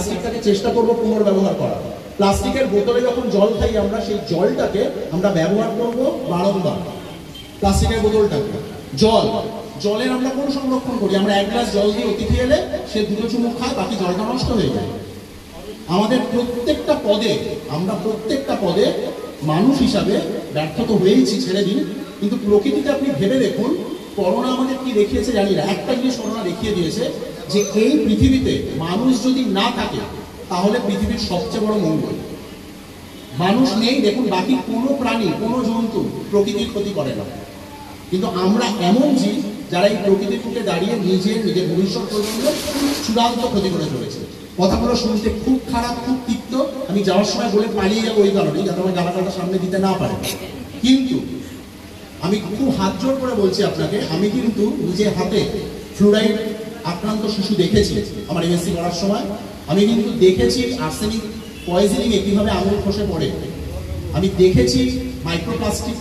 প্লাস্টিকটাকে চেষ্টা করবো পুনর্ব্যবহার করা। প্লাস্টিকের বোতলে যখন জল খাই আমরা, সেই জলটাকে আমরা ব্যবহার করবো বারংবার। প্লাস্টিকের বোতলটাকে জলের আমরা কোন সংরক্ষণ করি? আমরা এক গ্লাস জল দিয়ে অতিথি এলে সে দুটো চুমুক খায়, বাকি জলটা নষ্ট হয়ে যায়। আমাদের প্রত্যেকটা পদে মানুষ হিসাবে ব্যর্থ তো হয়েইছি, ছেড়ে দিন, কিন্তু প্রকৃতিতে আপনি ভেবে দেখুন, করোনা আমাদের কি দেখিয়েছে জানি না, একটা জিনিস করোনা দেখিয়ে দিয়েছে যে এই পৃথিবীতে মানুষ যদি না থাকে তাহলে পৃথিবীর সবচেয়ে বড় মঙ্গল। মানুষ নেই, দেখুন বাকি কোনো প্রাণী, কোনো জন্তু প্রকৃতির ক্ষতি করে না, কিন্তু আমরা এমন জীব যারা এই প্রকৃতির বুকে দাঁড়িয়ে নিজের ভবিষ্যৎ প্রজন্মের চূড়ান্ত ক্ষতি করে চলেছে। কথাগুলো শুনতে খুব খারাপ, খুব তিক্ত। আমি যাওয়ার সময় বলে পালিয়ে যাবো ওই কারণে, যাতে আমার গালাগালটা সামনে দিতে না পারে। কিন্তু আমি খুব হাত জোর করে বলছি আপনাকে, আমি কিন্তু নিজের হাতে ফ্লুরাইড আক্রান্ত শিশু দেখেছি আমার এমএসসি করার সময়। আমি কিন্তু দেখেছি আর্সেনিক পয়জনিংয়ে কিভাবে আঙুল খসে পড়ে। আমি দেখেছি মাইক্রোপ্লাস্টিক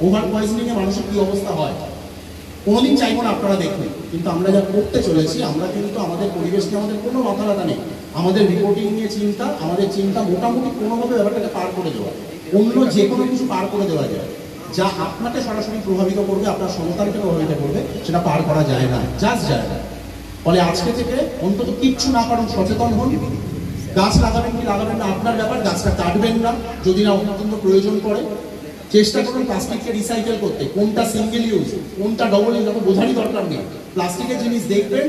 ওভার পয়জনিংয়ে মানুষের কি অবস্থা হয়। কোনোদিন চাইবো না আপনারা দেখবেন, কিন্তু আমরা যা করতে চলেছি, আমরা কিন্তু আমাদের পরিবেশকে, আমাদের কোনো মাথা ব্যথা নেই। আমাদের রিপোর্টিং নিয়ে চিন্তা, আমাদের চিন্তা মোটামুটি কোনোভাবে ব্যাপারটাকে পার করে দেওয়া, অন্য যে কোনো কিছু পার করে দেওয়া যায়। যা আপনাকে সরাসরি প্রভাবিত করবে, আপনার সন্তানকে প্রভাবিত করবে, সেটা পার করা যায় না, জাস্ট যায় না। ফলে আজকে থেকে অন্তত কিচ্ছু না কারণ সচেতন হন। গাছ লাগাবেন কি লাগাবেন না আপনার ব্যাপার, গাছটা কাটবেন না যদি না অত্যন্ত প্রয়োজন পড়ে। চেষ্টা করুন প্লাস্টিককে রিসাইকেল করতে, কোনটা সিঙ্গেল ইউজ কোনটা ডবল ইউজ বোঝারই দরকার নেই। প্লাস্টিকের জিনিস দেখবেন